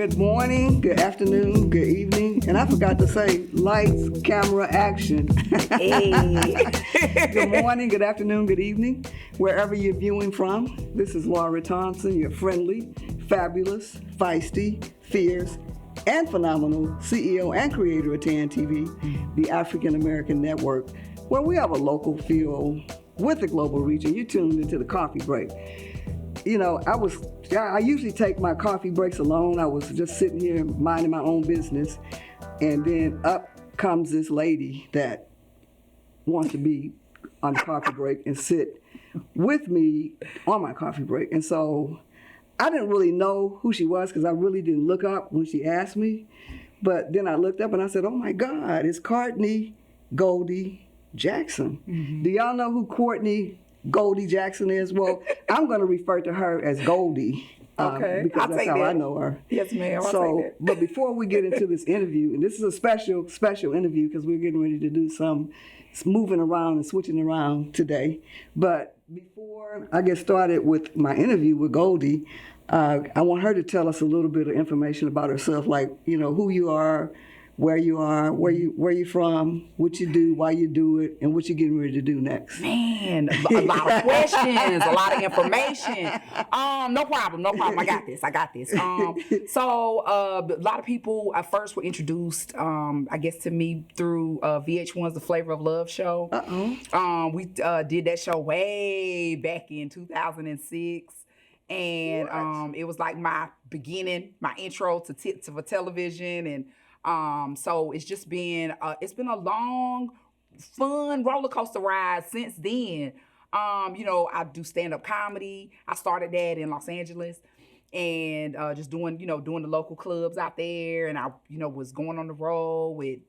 Good morning, good afternoon, good evening, and I forgot to say lights, camera, action. Hey. Good morning, good afternoon, good evening, wherever you're viewing from. This is Laura Thompson, your friendly, fabulous, feisty, fierce, and phenomenal CEO and creator of TAN TV, the African American Network, where we have a local feel with a global reach, and you tuned into the coffee break. You know, I usually take my coffee breaks alone. I was just sitting here minding my own business, and then up comes this lady that wants to be on the coffee break and sit with me on my coffee break. And so I didn't really know who she was because I really didn't look up when she asked me. But then I looked up and I said, oh my God, it's Courtney Goldie Jackson. Mm-hmm. Do y'all know who Courtney Goldie Jackson is? Well, I'm going to refer to her as Goldie. Okay, because that's how I know her. Yes, ma'am. So, but before we get into this interview, and this is a special interview because we're getting ready to do some moving around and switching around today. But before I get started with my interview with Goldie, I want her to tell us a little bit of information about herself, like, you know, who you are, where you from, what you do, why you do it, and what you're getting ready to do next. Man, a lot of questions, a lot of information. No problem. I got this. So a lot of people at first were introduced, I guess, to me through VH1's The Flavor of Love show. We did that show way back in 2006. And it was like my beginning, my intro to television, and so it's just been a long, fun roller coaster ride since then. You know, I do stand-up comedy. I started that in Los Angeles, and just doing the local clubs out there, and I was going on the road with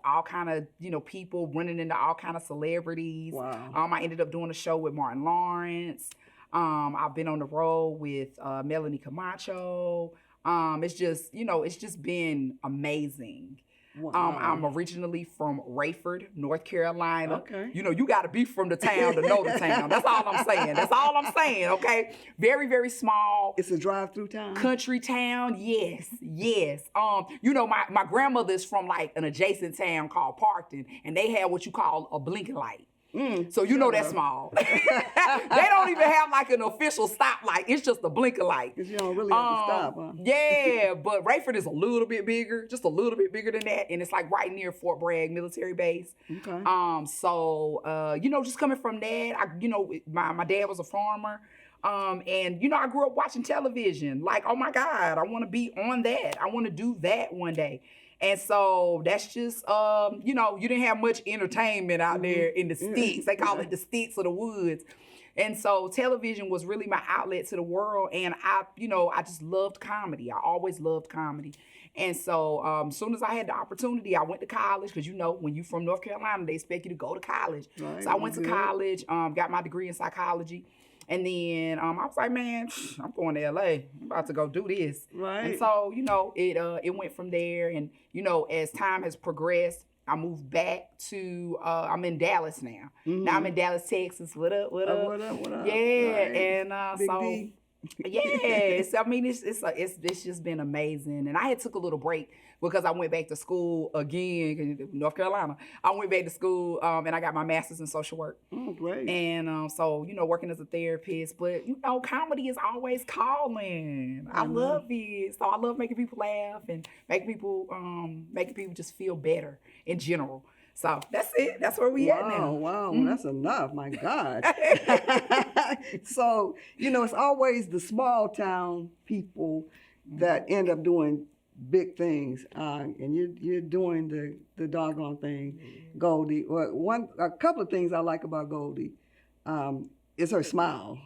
all kind of people, running into all kind of celebrities. Wow. I ended up doing a show with Martin Lawrence. I've been on the road with Melanie Camacho. It's just been amazing. Wow. I'm originally from Rayford, North Carolina. Okay. You got to be from the town to know the town. That's all I'm saying. Okay. Very, very small. It's a drive-through town. Country town. Yes. My grandmother is from like an adjacent town called Parkton, and they had what you call a blinking light. So that's small. They don't even have like an official stoplight. It's just a blinker light. Because you don't really have to stop, huh? Yeah, but Rayford is a little bit bigger, just a little bit bigger than that, and it's like right near Fort Bragg military base. Okay. Just coming from that, my dad was a farmer. And I grew up watching television. Like, oh my God, I want to be on that. I want to do that one day. And so that's just, you didn't have much entertainment out there in the sticks. They call it the sticks of the woods. And so television was really my outlet to the world. And I just loved comedy. I always loved comedy. And so as soon as I had the opportunity, I went to college because, when you're from North Carolina, they expect you to go to college. Right, so I went to college, got my degree in psychology. And then I was like, man, I'm going to LA. I'm about to go do this. Right. And so, it went from there. And, as time has progressed, I moved back to, I'm in Dallas now. Mm-hmm. Now I'm in Dallas, Texas. What up? What up? Yeah. Right. And Big D. Yes, I mean it's just been amazing, and I had took a little break because I went back to school again, North Carolina. I went back to school, and I got my master's in social work. Oh, great! And so working as a therapist, but comedy is always calling. I love it, so I love making people laugh and making people just feel better in general. So that's it. That's where we at now. Wow, mm-hmm. That's enough. My God. So, it's always the small town people that end up doing big things. And you're doing the doggone thing, Goldie. Well, a couple of things I like about Goldie is her smile.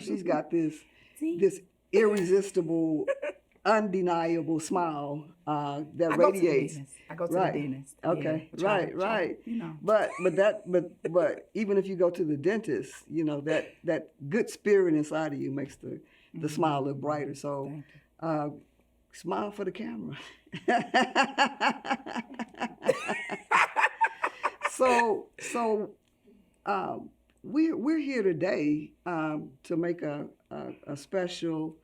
She's got this irresistible, undeniable smile that radiates. I go to the dentist. Okay, yeah, right. But even if you go to the dentist, that good spirit inside of you makes the smile look brighter. So, smile for the camera. So we're here today to make a special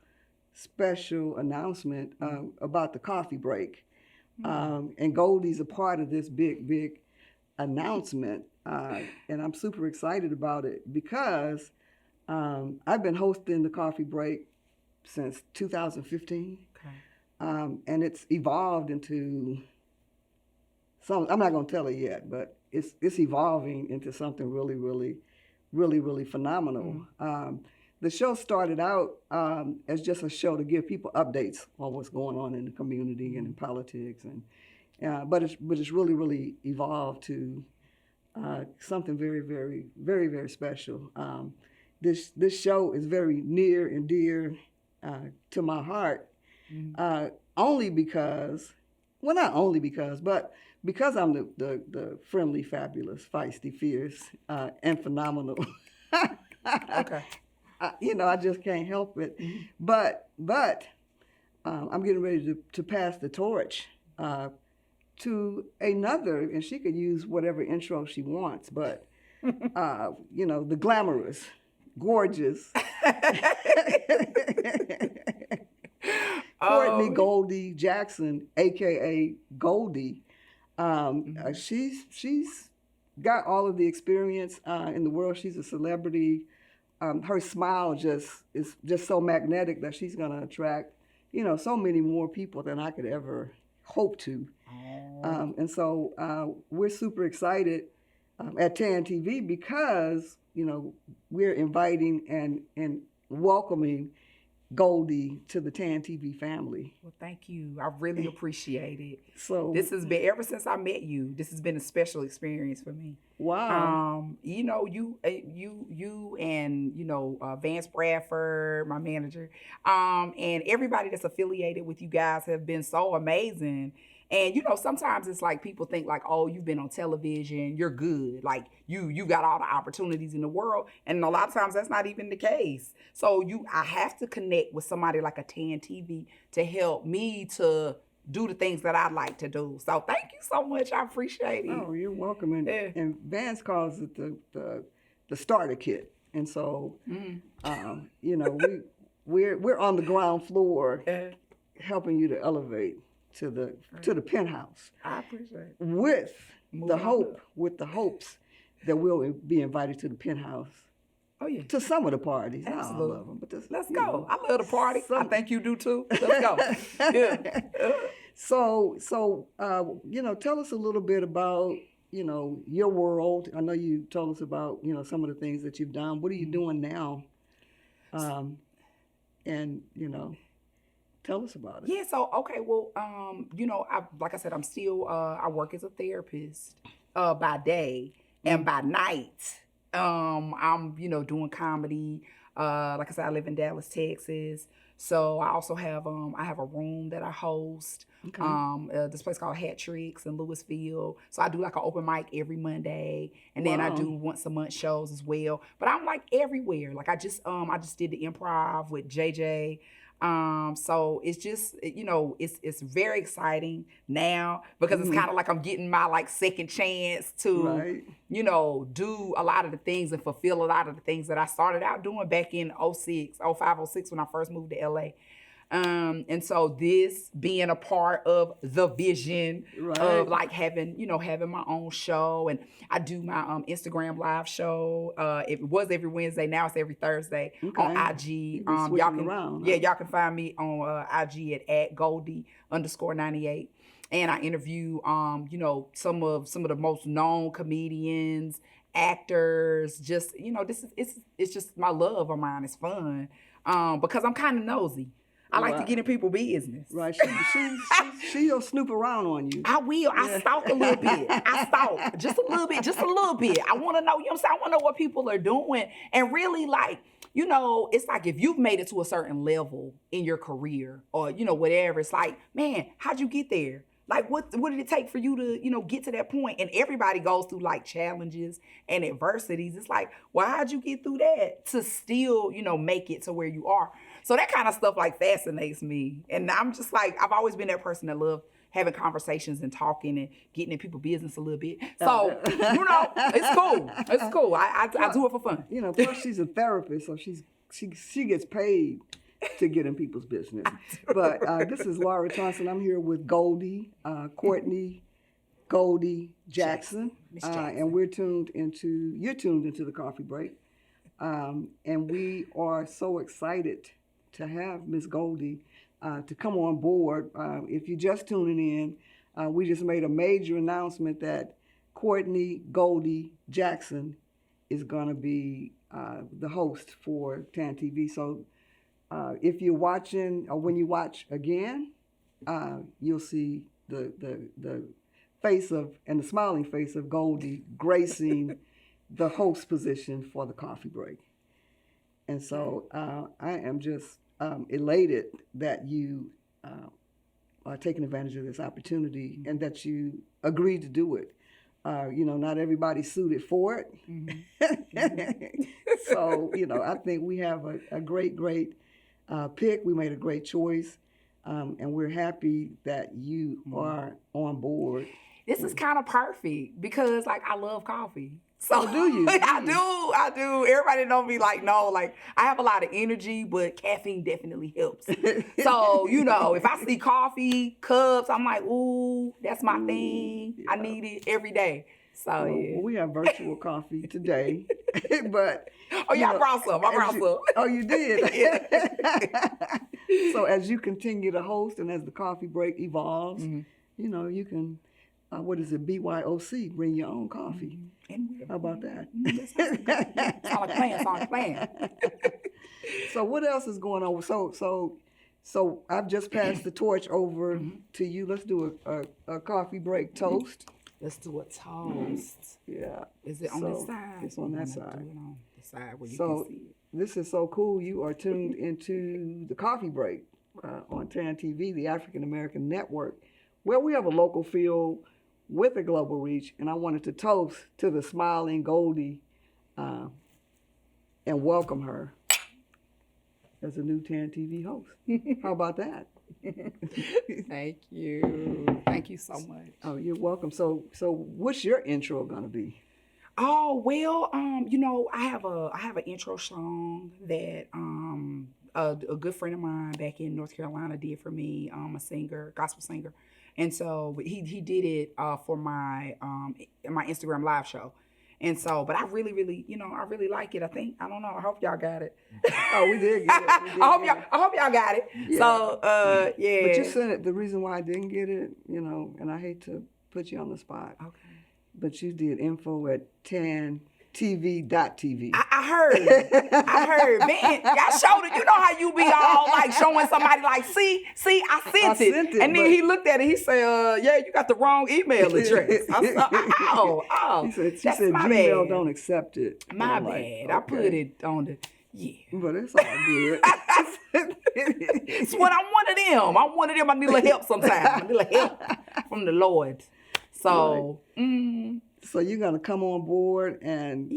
special announcement about the coffee break. And Goldie's a part of this big announcement. And I'm super excited about it because I've been hosting the coffee break since 2015. Okay. And it's evolved into some, I'm not going to tell it yet, but it's evolving into something really phenomenal. The show started out as just a show to give people updates on what's going on in the community and in politics, but it's really evolved to something very special. This show is very near and dear to my heart, only because, well, not only because, but because I'm the friendly, fabulous, feisty, fierce, and phenomenal. Okay. I just can't help it. But I'm getting ready to pass the torch to another, and she could use whatever intro she wants, but, the glamorous, gorgeous, Courtney Goldie Jackson, a.k.a. Goldie. She's got all of the experience in the world. She's a celebrity. Her smile is just so magnetic that she's going to attract, so many more people than I could ever hope to. And so we're super excited at TAN TV because, we're inviting and welcoming Goldie to the TAN TV family. Well, thank you. I really appreciate it. So this has been, ever since I met you, this has been a special experience for me. Wow. You and Vance Bradford, my manager, and everybody that's affiliated with you guys have been so amazing. And sometimes it's like people think like, oh, you've been on television, you're good, like you got all the opportunities in the world, and a lot of times that's not even the case. So I have to connect with somebody like a TAN TV to help me to do the things that I like to do. So thank you so much. I appreciate it. Oh, you're welcome. And Vance calls it the starter kit. And so, we're on the ground floor helping you to elevate to the penthouse. I appreciate it. With the hopes that we'll be invited to the penthouse. Oh yeah. To some of the parties. Absolutely. Not all of them, but let's go. I love the party. I think you do too. Let's go. Yeah. So tell us a little bit about your world. I know you told us about some of the things that you've done. What are you doing now? And tell us about it. Yeah, so, okay, well, like I said, I'm still, I work as a therapist by day, and by night, I'm, doing comedy. Like I said, I live in Dallas, Texas. So I also have, I have a room that I host. Okay. This place called Hat Tricks in Louisville. So I do like an open mic every Monday, and then I do once a month shows as well. But I'm like everywhere. Like I just did the improv with JJ. So it's just, it's very exciting now because it's kind of like I'm getting my like second chance to, do a lot of the things and fulfill a lot of the things that I started out doing back in 06 when I first moved to LA. And so this being a part of the vision of like having my own show, and I do my Instagram live show. It was every Wednesday. Now it's every Thursday on IG. Y'all can find me on IG at Goldie_98. And I interview, some of the most known comedians, actors. Just, it's just my love of mine. It's fun because I'm kind of nosy. I like to get in people's business. Right. She'll snoop around on you. I will. I stalk a little bit. I stalk just a little bit. I want to know, I want to know what people are doing. And really, like, it's like if you've made it to a certain level in your career or, whatever, it's like, man, how'd you get there? Like, what did it take for you to, get to that point? And everybody goes through, like, challenges and adversities. It's like, well, how'd you get through that to still, make it to where you are? So that kind of stuff, like, fascinates me. And I'm just, like, I've always been that person that loved having conversations and talking and getting in people's business a little bit. So, it's cool. It's cool. I do it for fun. Plus she's a therapist, so she gets paid to get in people's business. But this is Laura Thompson. I'm here with Goldie, Courtney, Goldie Jackson, and you're tuned into the coffee break. And we are so excited to have Miss Goldie to come on board. If you're just tuning in, we just made a major announcement that Courtney Goldie Jackson is going to be the host for TAN TV. So if you're watching, or when you watch again, you'll see the face of, and the smiling face of Goldie gracing the host position for the coffee break. And so I am just elated that you are taking advantage of this opportunity and that you agreed to do it. Not everybody's suited for it. Mm-hmm. So, I think we have a great pick. We made a great choice. And we're happy that you are on board. This is kind of perfect because, I love coffee. So do you? I do. Everybody don't be like, no, I have a lot of energy, but caffeine definitely helps. So, if I see coffee cups, I'm like, ooh, that's my thing. Yeah. I need it every day. So, well, we have virtual coffee today, but... Oh, yeah, I brought some. Oh, you did? Yeah. So as you continue to host and as the coffee break evolves, you can... what is it? BYOC, bring your own coffee. How about that? It's on a plan. So what else is going on? So I've just passed the torch over to you. Let's do a coffee break toast. Let's do a toast. Yeah. Is it on this side? It's on that side. Do it on the side where you can see it. This is so cool. You are tuned into the coffee break on TAN TV, the African American Network, where we have a local feel with a global reach, and I wanted to toast to the smiling Goldie and welcome her as a new TAN TV host. How about that? Thank you. Thank you so much. Oh, you're welcome. So what's your intro gonna be? Oh, well, I have an intro song that a good friend of mine back in North Carolina did for me, a singer, gospel singer. And so he did it for my Instagram live show. And so, but I really, I really like it. I don't know. I hope y'all got it. Oh, we did get it. I hope y'all got it. Yeah. So, yeah. But you sent it. The reason why I didn't get it, and I hate to put you on the spot. Okay. But you did info at TANTV.tv. I heard. Man, y'all showed it. You know how you be all showing somebody see, I sent it. And then he looked at it. He said, yeah, you got the wrong email address. I said, She said Gmail bad. Don't accept it. My bad. Okay. I put it on the, yeah. But it's all good. It's what I'm one of them. I'm one of them. I need a little help sometimes. I need a little help from the Lord. So, right. So you're going to come on board and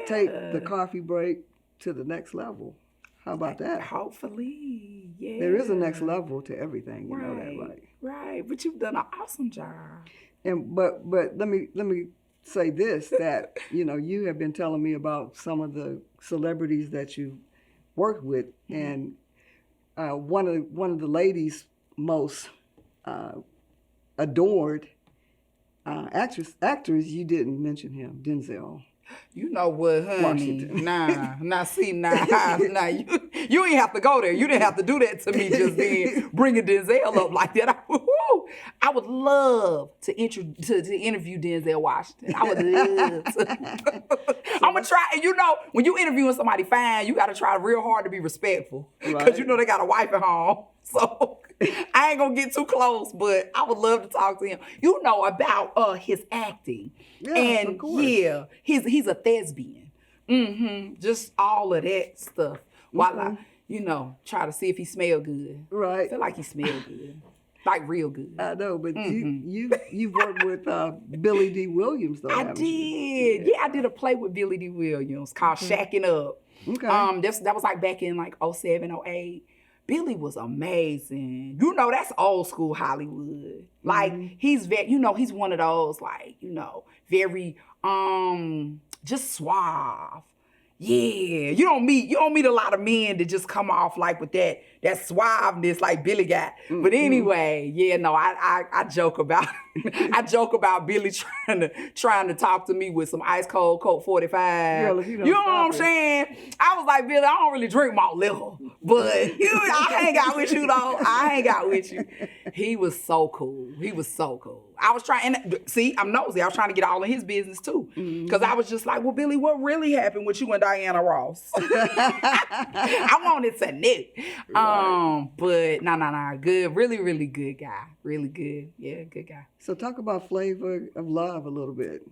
take the coffee break to the next level. How about that? Hopefully, yeah. There is a next level to everything, you know that, right? Right, but you've done an awesome job. And but let me say this, that you have been telling me about some of the celebrities that you worked with, and one of the ladies most adored. Actors, you didn't mention him, Denzel. You know what, honey? Washington. Nah, you ain't have to go there. You didn't have to do that to me just then, bringing Denzel up like that. I would love to interview Denzel Washington. I would love to. I'm going to try, and when you interviewing somebody fine, you got to try real hard to be respectful. Because they got a wife at home. So I ain't going to get too close, but I would love to talk to him. About his acting. Yeah, and of course. Yeah, he's a thespian. Just all of that stuff. While I, try to see if he smell good. Right. I feel like he smelled good. Real good. I know, but you've worked with Billy D. Williams, though, haven't you? Yeah, I did a play with Billy D. Williams called Shacking Up. Okay. That was back in 07, 08. Billy was amazing. That's old school Hollywood. He's very, he's one of those, very, just suave. Yeah, you don't meet a lot of men that just come off like with that suaveness like Billy got. But anyway, yeah, no, I joke about I joke about Billy trying to talk to me with some ice cold Coke 45. Girl, you know what I'm saying? I was like, Billy, I don't really drink malt liquor, but I hang out with you though. I hang out with you. He was so cool. I was trying, and see, I'm nosy. I was trying to get all in his business too, because I was just like, well, Billy, what really happened with you and Diana Ross? I wanted to know. Right. But nah, good, really, really good guy, really good, yeah, good guy. So talk about Flavor of Love a little bit.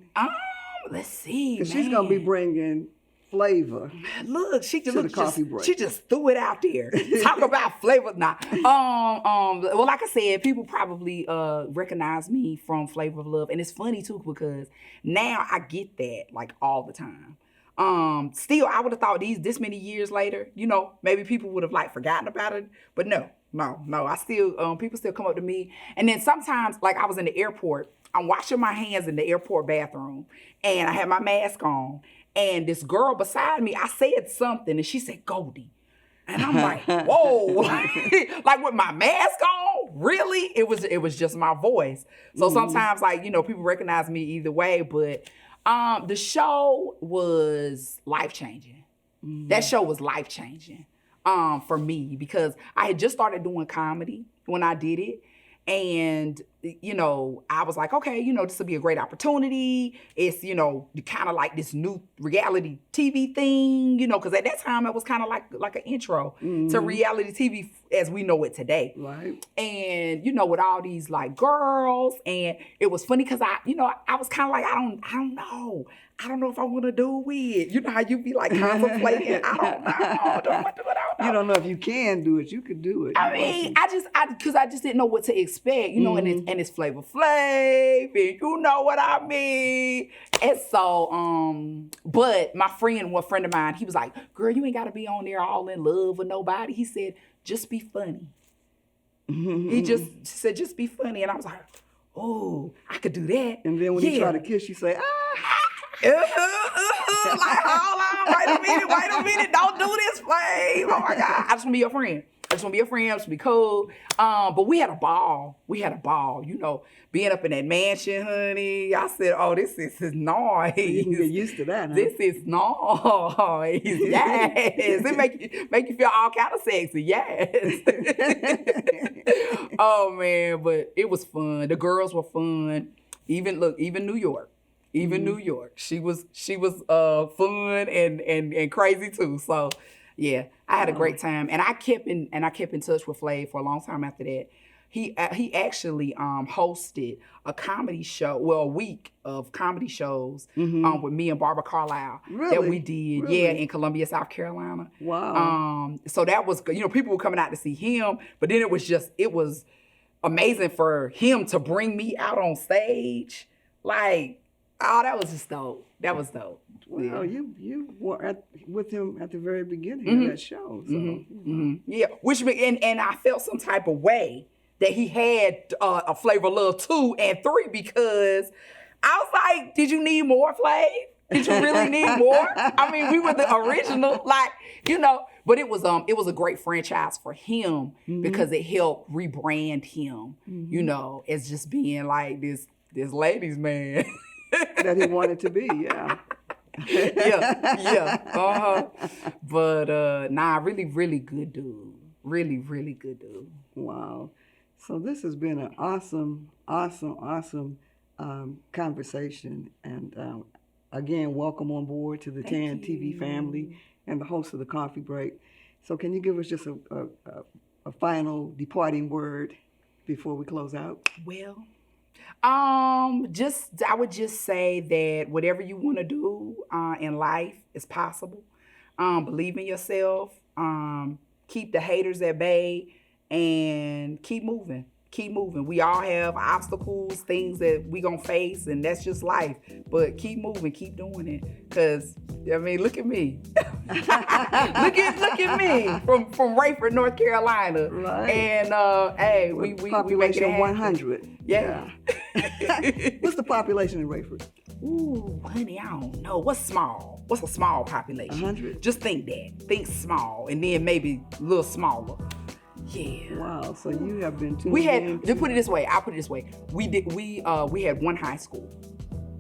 Let's see, man. She's gonna be bringing flavor. Look, she to the coffee break. She just threw it out there. Talk about flavor. Nah. Well, like I said, people probably recognize me from Flavor of Love. And it's funny too, because now I get that like all the time. Still, I would have thought this many years later, maybe people would have like forgotten about it. But no. I still, people still come up to me. And then sometimes, like I was in the airport, I'm washing my hands in the airport bathroom and I had my mask on. And this girl beside me, I said something and she said, Goldie. And I'm like, whoa, like with my mask on? Really? It was just my voice. So sometimes like, people recognize me either way, but the show was life-changing. That show was life-changing for me because I had just started doing comedy when I did it. And, I was like, okay, this will be a great opportunity. It's, kind of like this new reality TV thing, because at that time it was kind of like an intro to reality TV as we know it today. Right. And, with all these like girls, and it was funny because I was kind of like, I don't know. I don't know if I want to do it. You know how you be like contemplating? I don't know. Do I want to do it? I don't know. You don't know if you can do it. You could do it. I mean, because I just didn't know what to expect, and it's Flavor Flav, and you know what I mean. And so, but one friend of mine, he was like, girl, you ain't got to be on there all in love with nobody. He said, just be funny. He just said, just be funny. And I was like, oh, I could do that. And then when he try to kiss you, say, ah. Like, hold on, wait a minute, don't do this, Flav. Oh my God, I just want to be your friend. I just want to be a friend, I just want to be cool. But we had a ball, being up in that mansion, honey. I said, oh, this is nice. You can get used to that, huh? This is nice, yes. It make you feel all kind of sexy, yes. Oh man, but it was fun. The girls were fun. Even New York. New York, she was fun and crazy too. So, yeah, I had a great time, and I kept in touch with Flav for a long time after that. He actually hosted a comedy show, a week of comedy shows with me and Barbara Carlisle that we did, in Columbia, South Carolina. Wow. So that was people were coming out to see him, but then it was amazing for him to bring me out on stage, like. Oh, that was just dope. That was dope. Well, you were with him at the very beginning of that show. So, Yeah, and I felt some type of way that he had a Flavor of Love 2 and 3 because I was like, did you need more, Flav? Did you really need more? I mean, we were the original, but it was a great franchise for him because it helped rebrand him, as just being like this ladies' man. That he wanted to be, yeah. Yeah. But really, really good dude. Really, really good dude. Wow. So this has been an awesome conversation. And again, welcome on board to the TAN TV family and the host of the Coffee Break. So can you give us just a final departing word before we close out? Well, I would just say that whatever you want to do in life is possible. Believe in yourself. Keep the haters at bay and keep moving. Keep moving. We all have obstacles, things that we gonna face, and that's just life. But keep moving, keep doing it. Cause look at me. look at me from Rayford, North Carolina. Right. And hey, we population make it 100. Yeah. What's the population in Rayford? Ooh, honey, I don't know. What's small? What's a small population? 100. Just think that. Think small, and then maybe a little smaller. Yeah. Wow. So you have been tuned We had in. to put it this way. I'll put it this way. We had one high school.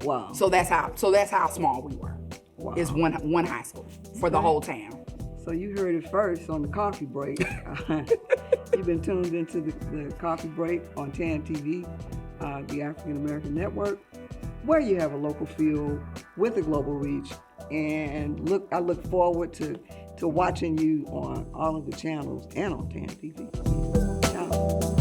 Wow. So that's how small we were. Wow. It's one high school for the whole town. So you heard it first on the coffee break. You've been tuned into the coffee break on TAN TV, the African American Network, where you have a local feel with a global reach. And I look forward to watching you on all of the channels and on TAN TV. Ciao.